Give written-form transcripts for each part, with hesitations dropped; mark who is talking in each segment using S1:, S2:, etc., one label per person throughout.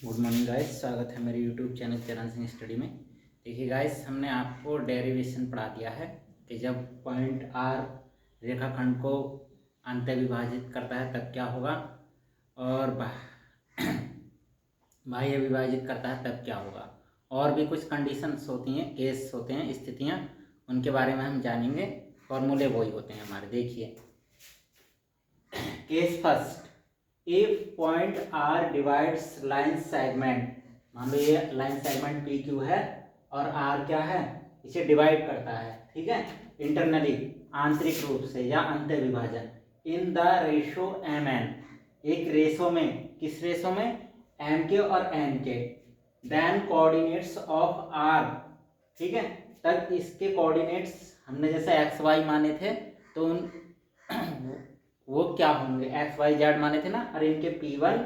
S1: Good morning guys, स्वागत है मेरे यूट्यूब चैनल चरण सिंह स्टडी में। देखिए गाइस, हमने आपको डेरिवेशन पढ़ा दिया है कि जब पॉइंट आर रेखाखंड को अंत विभाजित करता है तब क्या होगा, और बाह्य विभाजित करता है तब क्या होगा। और भी कुछ कंडीशंस होती हैं, केस होते हैं, स्थितियां, उनके बारे में हम जानेंगे। फॉर्मूले वही होते हैं हमारे। देखिए case first, if point R divides line segment, मान लो ये लाइन सेगमेंट पी क्यू है और आर क्या है, इसे डिवाइड करता है, ठीक है, इंटरनली, आंतरिक रूप से या अंत विभाजन, in the ratio M N, एक रेशो में, किस रेशो में, एम के और एन के, देन कोऑर्डिनेट्स ऑफ आर, ठीक है, तब इसके कोऑर्डिनेट्स हमने जैसे एक्स वाई माने थे तो उन वो क्या होंगे, एक्स वाई जेड माने थे ना, और इनके पी वन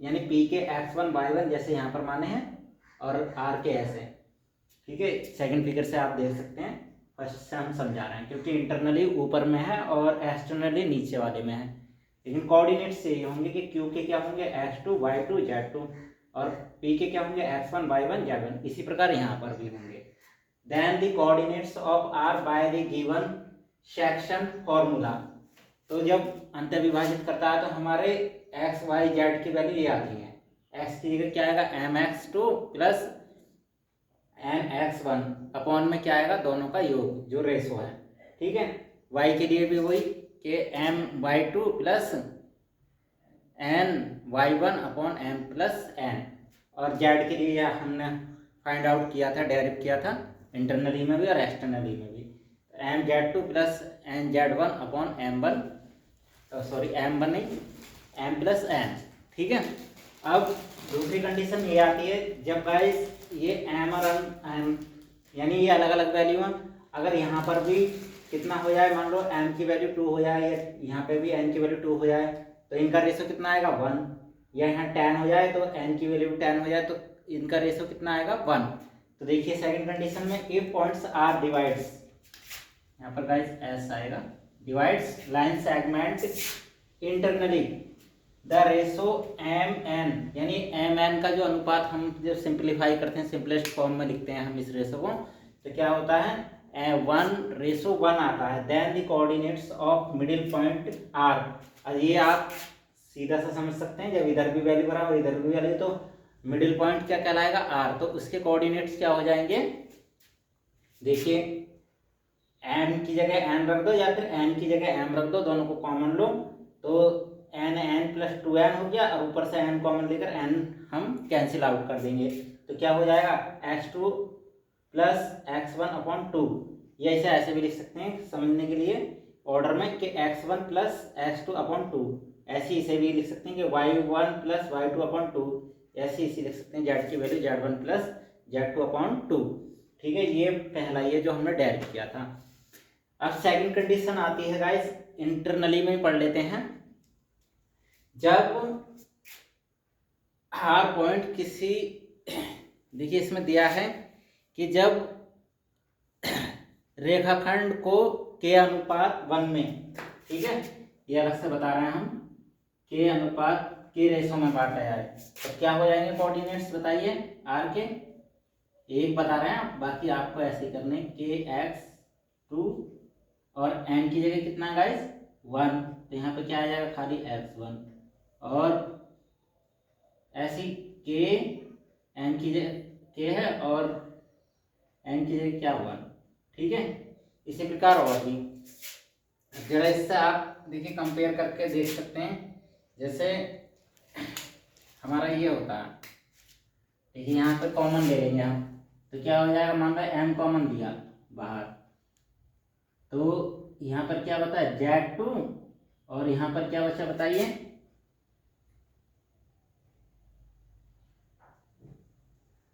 S1: यानी पी के एक्स वन वाई वन जैसे यहाँ पर माने हैं, और आर के ऐसे, ठीक है। सेकंड फिगर से आप देख सकते हैं, फर्स्ट से हम समझा रहे हैं क्योंकि इंटरनली ऊपर में है और एक्सटर्नली नीचे वाले में है। लेकिन कोऑर्डिनेट से ये होंगे कि क्यू के क्या होंगे, X two Y two Z two, और पी के क्या होंगे, X one Y one Z one. इसी प्रकार यहाँ पर भी होंगे। Then the coordinates of R by the given section formula, तो जब अंत विभाजित करता है तो हमारे एक्स वाई जेड की वैल्यू ये आती है। एक्स की जगह क्या आएगा, M X two plus M X one, upon में क्या आएगा, दोनों का योग जो रेशो है, ठीक है। वाई के लिए भी वही कि M Y two plus N Y one upon M plus N, और जेड के लिए हमने फाइंड आउट किया था, डेरिव किया था, इंटरनली में भी और एक्सटर्नली में भी, M Z two plus N Z one upon M one, sorry M one नहीं, एम प्लस एन, ठीक है। अब दूसरी कंडीशन ये आती है, जब गाइस ये एम और एम यानी ये अलग अलग वैल्यू हैं, अगर यहाँ पर भी कितना हो जाए, मान लो एम की वैल्यू 2 हो जाए, या यहाँ पे भी एन की वैल्यू 2 हो जाए, तो इनका रेशो कितना आएगा, 1, या यहाँ 10 हो जाए तो एन की वैल्यू 10 हो जाए तो इनका रेशो कितना आएगा, 1। तो देखिए सेकंड कंडीशन में, इफ पॉइंट्स आर डिवाइड्स, यहाँ पर गाइस एस आएगा, divides line segment internally the ratio M N, यानी एम एन का जो अनुपात हम जब सिंप्लीफाई करते हैं, सिंपलेस्ट फॉर्म में लिखते हैं हम इस रेशो को, तो क्या होता है, 1:1 आता है। Then the coordinates of middle point are, और ये आप सीधा सा समझ सकते हैं, जब इधर भी वैल्यू बराबर इधर भी वैल्यू, तो मिडिल पॉइंट क्या कहलाएगा, आर, तो उसके कोऑर्डिनेट्स क्या हो जाएंगे, देखिए एम की जगह एन रख दो या फिर एन की जगह एम रख दो, दोनों को कॉमन लो, तो एन प्लस 2n हो गया, और ऊपर से एन कॉमन लेकर एन हम कैंसिल आउट कर देंगे, तो क्या हो जाएगा, x2 प्लस x1 अपॉन 2, या इसे ऐसे भी लिख सकते हैं समझने के लिए ऑर्डर में कि x1 प्लस x2 अपॉन 2, ऐसे इसे भी लिख सकते हैं कि y1 प्लस y2 अपॉन 2, ऐसे इसे लिख सकते हैं z की value z1 plus z2 upon 2, ठीक है। ये पहला, ये जो हमने डायरेक्ट किया था। अब सेकंड कंडीशन आती है गाइस, इंटरनली में पढ़ लेते हैं। जब आर पॉइंट किसी, देखिए इसमें दिया है कि जब रेखाखंड को के अनुपात 1 में, ठीक है, ये अलग से बता रहे हैं हम, के अनुपात के रेशो में बांटा जाए तो क्या हो जाएंगे कोऑर्डिनेट्स, बताइए आर के, एक बता रहे हैं, बाकी आपको ऐसे करने, के एक्स 2 और एन की जगह कितना गाइस, 1, तो यहाँ पे क्या आ जाएगा, खाली x1, और ऐसी के एन की जगह के है और एन की जगह क्या हुआ, ठीक है। इसी प्रकार और भी जरा इससे आप देखिए कंपेयर करके देख सकते हैं, जैसे हमारा ये होता है, देखिए यहाँ पे कॉमन ले लेंगे हम, तो क्या हो जाएगा, मान लो एम कॉमन दिया बाहर, तो यहाँ पर क्या बता है, Z2, और यहाँ पर क्या बचा बताइए,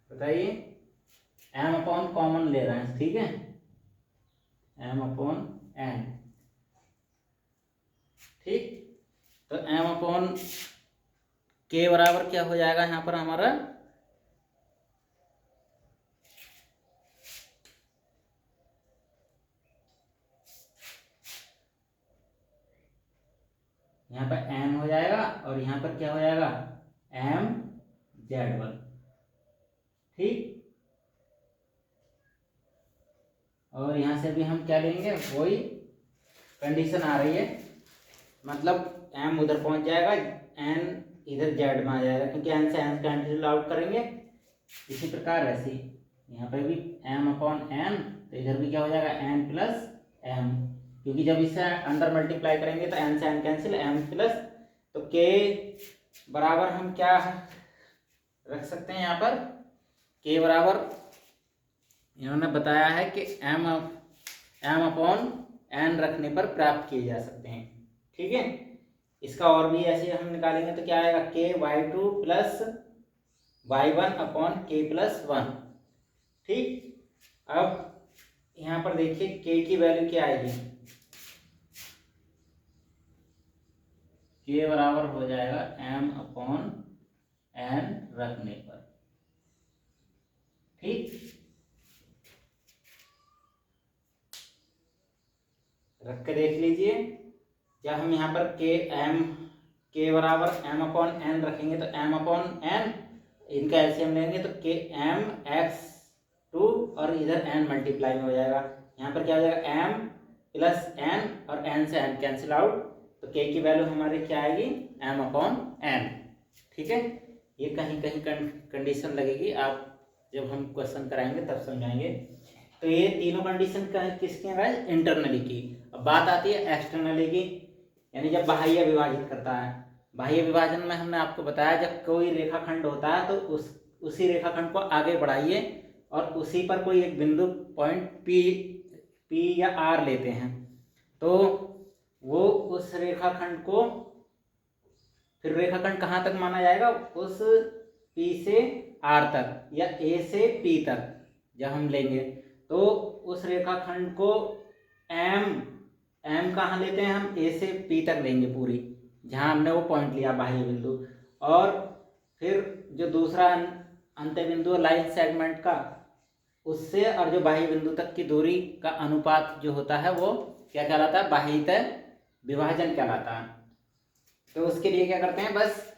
S1: बताइए, एम अपॉन कॉमन ले रहे हैं, ठीक है, एम अपॉन एन, ठीक, तो एम अपॉन के बराबर क्या हो जाएगा यहाँ पर हमारा, यहाँ पर एम हो जाएगा और यहाँ पर क्या हो जाएगा, एम Z1। ठीक, और यहाँ से भी हम क्या लेंगे, वही कंडीशन आ रही है, मतलब m उधर पहुंच जाएगा, n इधर z में आ जाएगा, क्योंकि n से n कैंसिल आउट करेंगे। इसी प्रकार ऐसे यहाँ पे भी m/n, तो इधर भी क्या हो जाएगा n प्लस m, क्योंकि जब इसे अंडर मल्टीप्लाई करेंगे तो n से n कैंसिल, m प्लस, तो k बराबर हम क्या रख सकते हैं यहाँ पर, k बराबर इन्होंने बताया है कि m/n रखने पर प्राप्त किए जा सकते हैं। ठीक है, इसका और भी ऐसे हम निकालेंगे तो क्या आएगा, ky2 प्लस y1/k+1। ठीक, अब यहाँ पर देखिए k की वैल्यू क्या आएगी, k बराबर हो जाएगा m/n रखने पर। ठीक, रख के देख लीजिए, जब हम यहाँ पर k बराबर m/n रखेंगे तो m/n इनका एलसीएम लेंगे तो k m(x2) और इधर n मल्टीप्लाई में हो जाएगा। यहाँ पर क्या हो जाएगा m प्लस n और n से n कैंसिल आउट, तो k की वैल्यू हमारी क्या आएगी, m/n। ठीक है, ये कहीं कहीं कंडीशन लगेगी, आप जब हम क्वेश्चन कराएंगे तब समझाएंगे। तो ये तीनों कंडीशन किसकी है, इंटरनली की। अब बात आती है एक्सटर्नली की, यानी जब बाह्य विभाजित करता है। बाह्य विभाजन में हमने आपको बताया, जब कोई रेखाखंड होता है तो उसी रेखाखंड को आगे बढ़ाइए और उसी पर कोई एक बिंदु पॉइंट P या R लेते हैं, तो वो उस रेखाखंड को, फिर रेखाखंड कहाँ तक माना जाएगा, उस P से R तक या A से P तक जब हम लेंगे, तो उस रेखाखंड को m कहाँ लेते हैं हम, A से P तक लेंगे पूरी, जहाँ हमने वो पॉइंट लिया बाह्य बिंदु, और फिर जो दूसरा अंत्य बिंदु लाइन सेगमेंट का, उससे और जो बाह्य बिंदु तक की दूरी का अनुपात जो होता है वो क्या कहलाता है, बाह्यतः विभाजन कहलाता है। तो उसके लिए क्या करते हैं, बस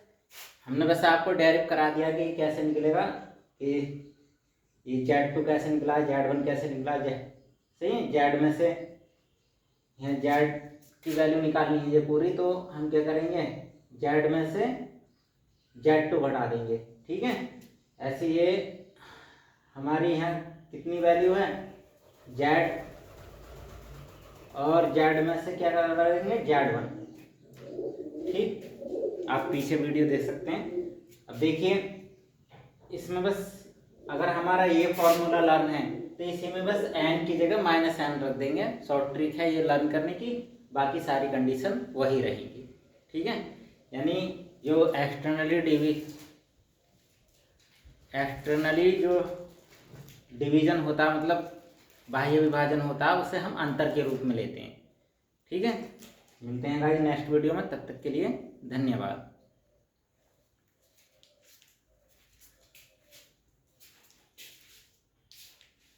S1: हमने बस आपको डायरेक्ट करा दिया कि कैसे निकलेगा, कि ये Z2 कैसे निकला, Z1 कैसे निकला, सही है। Z में से यहाँ Z की वैल्यू निकाल लीजिए पूरी, तो हम क्या करेंगे, Z में से Z2 घटा देंगे। ठीक है, ऐसे ये हमारी यहाँ कितनी वैल्यू है, Z, और Z में से क्या करेंगे, Z1। ठीक, आप पीछे वीडियो देख सकते हैं। अब देखिए, इसमें बस अगर हमारा ये फॉर्मूला लर्न है तो इसी में बस n की जगह -n रख देंगे। शॉर्ट ट्रिक है ये लर्न करने की, बाकी सारी कंडीशन वही रहेगी। ठीक है, यानी जो एक्सटर्नली जो डिवीजन होता, मतलब बाह्य विभाजन होता, उसे हम अंतर के रूप में लेते हैं। ठीक है, मिलते हैं गाइस नेक्स्ट वीडियो में, तब तक के लिए धन्यवाद।